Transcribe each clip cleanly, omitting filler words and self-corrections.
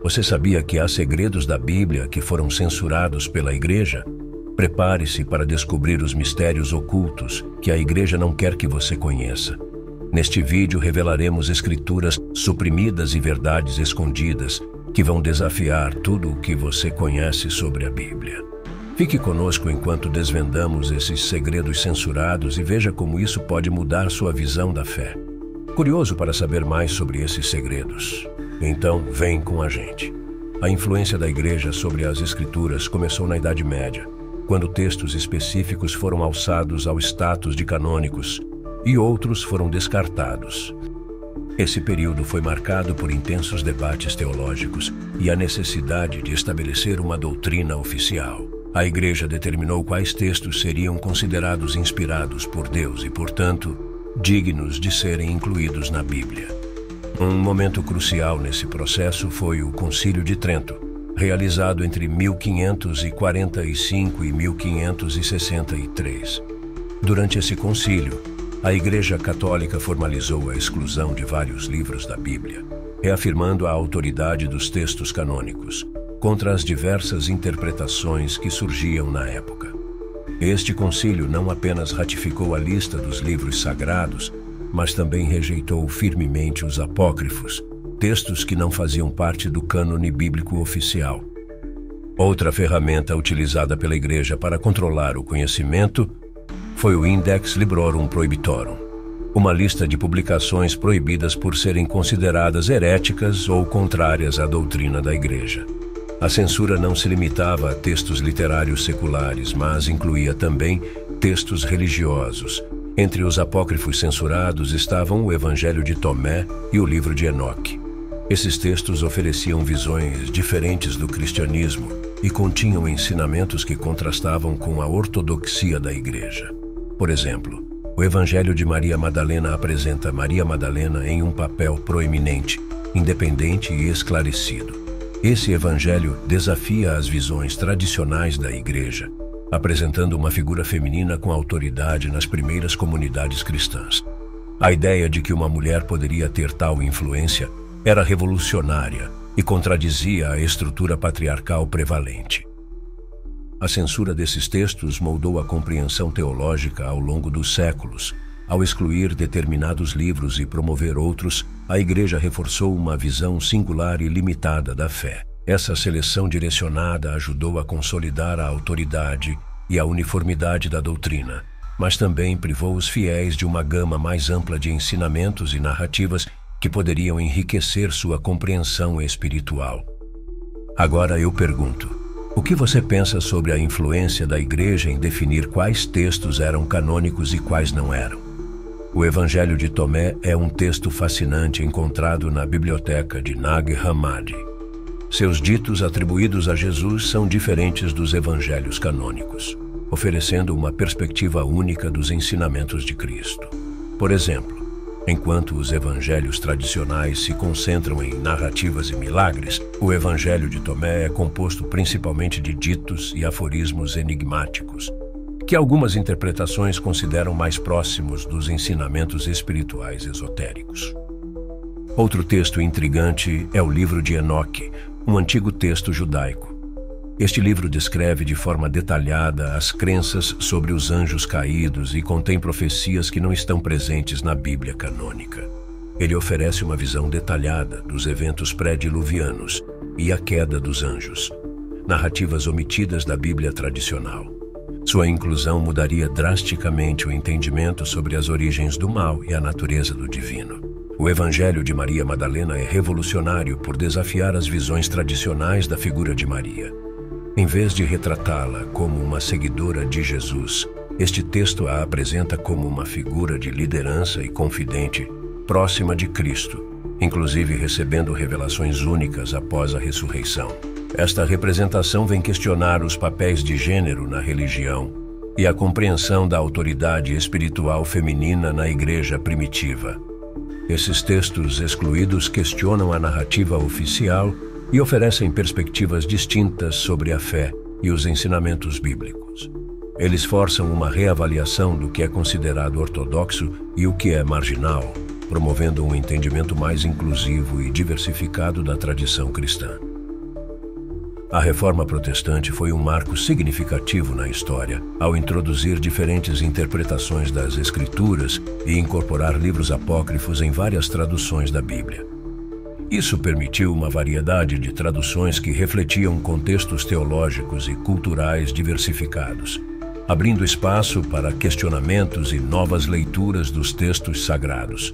Você sabia que há segredos da Bíblia que foram censurados pela Igreja? Prepare-se para descobrir os mistérios ocultos que a Igreja não quer que você conheça. Neste vídeo revelaremos escrituras suprimidas e verdades escondidas que vão desafiar tudo o que você conhece sobre a Bíblia. Fique conosco enquanto desvendamos esses segredos censurados e veja como isso pode mudar sua visão da fé. Curioso para saber mais sobre esses segredos? Então, vem com a gente. A influência da Igreja sobre as Escrituras começou na Idade Média, quando textos específicos foram alçados ao status de canônicos e outros foram descartados. Esse período foi marcado por intensos debates teológicos e a necessidade de estabelecer uma doutrina oficial. A Igreja determinou quais textos seriam considerados inspirados por Deus e, portanto, dignos de serem incluídos na Bíblia. Um momento crucial nesse processo foi o Concílio de Trento, realizado entre 1545 e 1563. Durante esse concílio, a Igreja Católica formalizou a exclusão de vários livros da Bíblia, reafirmando a autoridade dos textos canônicos, contra as diversas interpretações que surgiam na época. Este concílio não apenas ratificou a lista dos livros sagrados, mas também rejeitou firmemente os apócrifos, textos que não faziam parte do cânone bíblico oficial. Outra ferramenta utilizada pela Igreja para controlar o conhecimento foi o Index Librorum Prohibitorum, uma lista de publicações proibidas por serem consideradas heréticas ou contrárias à doutrina da Igreja. A censura não se limitava a textos literários seculares, mas incluía também textos religiosos. Entre os apócrifos censurados estavam o Evangelho de Tomé e o livro de Enoque. Esses textos ofereciam visões diferentes do cristianismo e continham ensinamentos que contrastavam com a ortodoxia da Igreja. Por exemplo, o Evangelho de Maria Madalena apresenta Maria Madalena em um papel proeminente, independente e esclarecido. Esse evangelho desafia as visões tradicionais da Igreja, apresentando uma figura feminina com autoridade nas primeiras comunidades cristãs. A ideia de que uma mulher poderia ter tal influência era revolucionária e contradizia a estrutura patriarcal prevalente. A censura desses textos moldou a compreensão teológica ao longo dos séculos. Ao excluir determinados livros e promover outros, a Igreja reforçou uma visão singular e limitada da fé. Essa seleção direcionada ajudou a consolidar a autoridade e a uniformidade da doutrina, mas também privou os fiéis de uma gama mais ampla de ensinamentos e narrativas que poderiam enriquecer sua compreensão espiritual. Agora eu pergunto, o que você pensa sobre a influência da Igreja em definir quais textos eram canônicos e quais não eram? O Evangelho de Tomé é um texto fascinante encontrado na biblioteca de Nag Hammadi. Seus ditos atribuídos a Jesus são diferentes dos evangelhos canônicos, oferecendo uma perspectiva única dos ensinamentos de Cristo. Por exemplo, enquanto os evangelhos tradicionais se concentram em narrativas e milagres, o Evangelho de Tomé é composto principalmente de ditos e aforismos enigmáticos, que algumas interpretações consideram mais próximos dos ensinamentos espirituais esotéricos. Outro texto intrigante é o livro de Enoque, um antigo texto judaico. Este livro descreve de forma detalhada as crenças sobre os anjos caídos e contém profecias que não estão presentes na Bíblia canônica. Ele oferece uma visão detalhada dos eventos pré-diluvianos e a queda dos anjos, narrativas omitidas da Bíblia tradicional. Sua inclusão mudaria drasticamente o entendimento sobre as origens do mal e a natureza do divino. O Evangelho de Maria Madalena é revolucionário por desafiar as visões tradicionais da figura de Maria. Em vez de retratá-la como uma seguidora de Jesus, este texto a apresenta como uma figura de liderança e confidente, próxima de Cristo, inclusive recebendo revelações únicas após a ressurreição. Esta representação vem questionar os papéis de gênero na religião e a compreensão da autoridade espiritual feminina na Igreja primitiva. Esses textos excluídos questionam a narrativa oficial e oferecem perspectivas distintas sobre a fé e os ensinamentos bíblicos. Eles forçam uma reavaliação do que é considerado ortodoxo e o que é marginal, promovendo um entendimento mais inclusivo e diversificado da tradição cristã. A Reforma Protestante foi um marco significativo na história, ao introduzir diferentes interpretações das Escrituras e incorporar livros apócrifos em várias traduções da Bíblia. Isso permitiu uma variedade de traduções que refletiam contextos teológicos e culturais diversificados, abrindo espaço para questionamentos e novas leituras dos textos sagrados.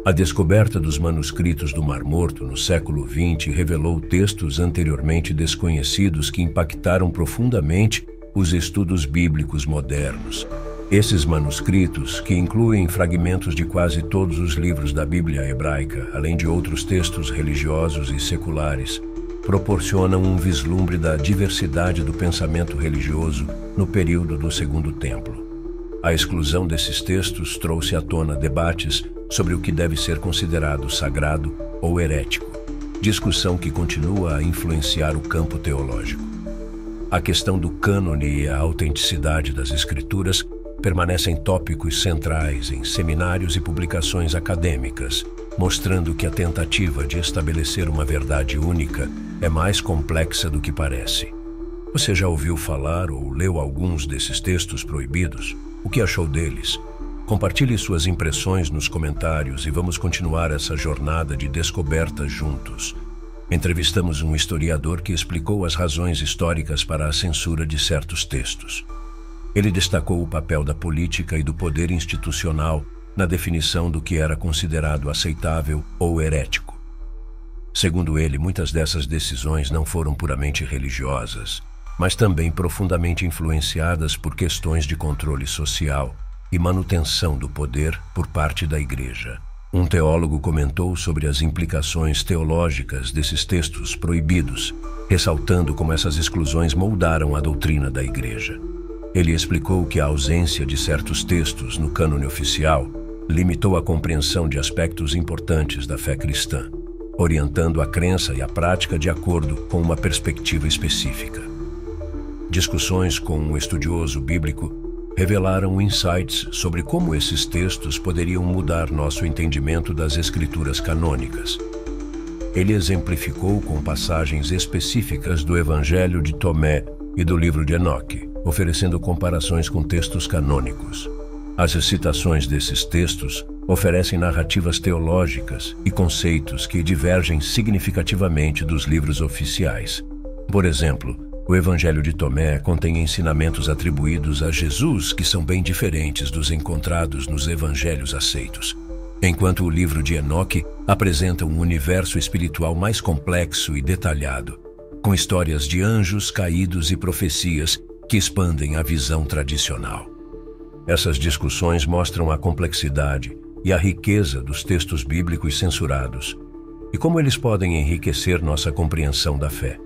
A descoberta dos manuscritos do Mar Morto no século XX revelou textos anteriormente desconhecidos que impactaram profundamente os estudos bíblicos modernos. Esses manuscritos, que incluem fragmentos de quase todos os livros da Bíblia hebraica, além de outros textos religiosos e seculares, proporcionam um vislumbre da diversidade do pensamento religioso no período do Segundo Templo. A exclusão desses textos trouxe à tona debates sobre o que deve ser considerado sagrado ou herético, discussão que continua a influenciar o campo teológico. A questão do cânone e a autenticidade das Escrituras permanecem tópicos centrais em seminários e publicações acadêmicas, mostrando que a tentativa de estabelecer uma verdade única é mais complexa do que parece. Você já ouviu falar ou leu alguns desses textos proibidos? O que achou deles? Compartilhe suas impressões nos comentários e vamos continuar essa jornada de descoberta juntos. Entrevistamos um historiador que explicou as razões históricas para a censura de certos textos. Ele destacou o papel da política e do poder institucional na definição do que era considerado aceitável ou herético. Segundo ele, muitas dessas decisões não foram puramente religiosas, mas também profundamente influenciadas por questões de controle social e manutenção do poder por parte da Igreja. Um teólogo comentou sobre as implicações teológicas desses textos proibidos, ressaltando como essas exclusões moldaram a doutrina da Igreja. Ele explicou que a ausência de certos textos no cânone oficial limitou a compreensão de aspectos importantes da fé cristã, orientando a crença e a prática de acordo com uma perspectiva específica. Discussões com um estudioso bíblico revelaram insights sobre como esses textos poderiam mudar nosso entendimento das Escrituras canônicas. Ele exemplificou com passagens específicas do Evangelho de Tomé e do livro de Enoque, oferecendo comparações com textos canônicos. As citações desses textos oferecem narrativas teológicas e conceitos que divergem significativamente dos livros oficiais. Por exemplo, o Evangelho de Tomé contém ensinamentos atribuídos a Jesus que são bem diferentes dos encontrados nos evangelhos aceitos, enquanto o livro de Enoque apresenta um universo espiritual mais complexo e detalhado, com histórias de anjos caídos e profecias que expandem a visão tradicional. Essas discussões mostram a complexidade e a riqueza dos textos bíblicos censurados e como eles podem enriquecer nossa compreensão da fé.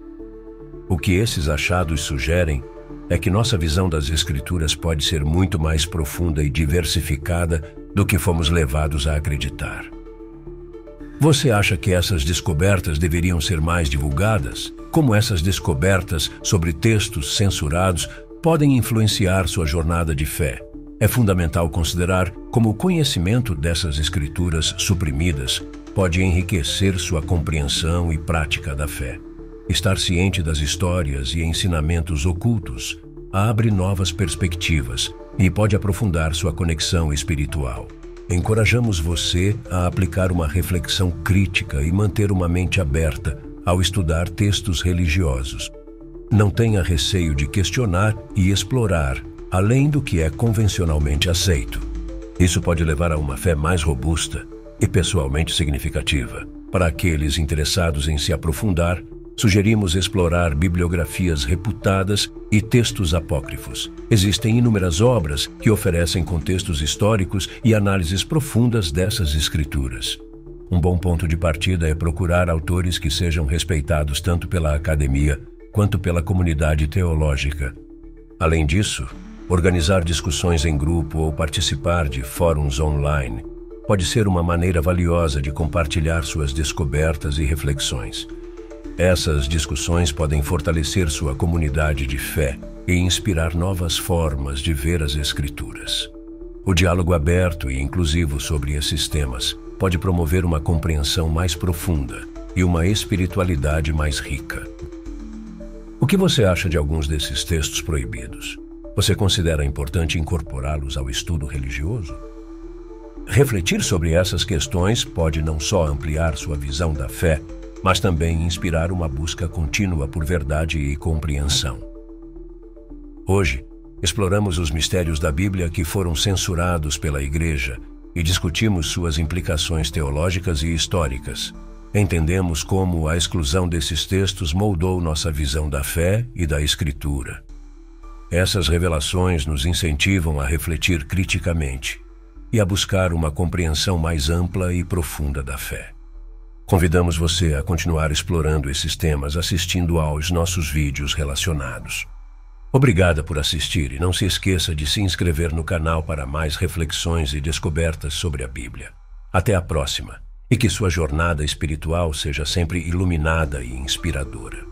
O que esses achados sugerem é que nossa visão das Escrituras pode ser muito mais profunda e diversificada do que fomos levados a acreditar. Você acha que essas descobertas deveriam ser mais divulgadas? Como essas descobertas sobre textos censurados podem influenciar sua jornada de fé? É fundamental considerar como o conhecimento dessas Escrituras suprimidas pode enriquecer sua compreensão e prática da fé. Estar ciente das histórias e ensinamentos ocultos abre novas perspectivas e pode aprofundar sua conexão espiritual. Encorajamos você a aplicar uma reflexão crítica e manter uma mente aberta ao estudar textos religiosos. Não tenha receio de questionar e explorar além do que é convencionalmente aceito. Isso pode levar a uma fé mais robusta e pessoalmente significativa. Para aqueles interessados em se aprofundar, sugerimos explorar bibliografias reputadas e textos apócrifos. Existem inúmeras obras que oferecem contextos históricos e análises profundas dessas escrituras. Um bom ponto de partida é procurar autores que sejam respeitados tanto pela academia quanto pela comunidade teológica. Além disso, organizar discussões em grupo ou participar de fóruns online pode ser uma maneira valiosa de compartilhar suas descobertas e reflexões. Essas discussões podem fortalecer sua comunidade de fé e inspirar novas formas de ver as Escrituras. O diálogo aberto e inclusivo sobre esses temas pode promover uma compreensão mais profunda e uma espiritualidade mais rica. O que você acha de alguns desses textos proibidos? Você considera importante incorporá-los ao estudo religioso? Refletir sobre essas questões pode não só ampliar sua visão da fé, mas também inspirar uma busca contínua por verdade e compreensão. Hoje, exploramos os mistérios da Bíblia que foram censurados pela Igreja e discutimos suas implicações teológicas e históricas. Entendemos como a exclusão desses textos moldou nossa visão da fé e da Escritura. Essas revelações nos incentivam a refletir criticamente e a buscar uma compreensão mais ampla e profunda da fé. Convidamos você a continuar explorando esses temas assistindo aos nossos vídeos relacionados. Obrigada por assistir e não se esqueça de se inscrever no canal para mais reflexões e descobertas sobre a Bíblia. Até a próxima, e que sua jornada espiritual seja sempre iluminada e inspiradora.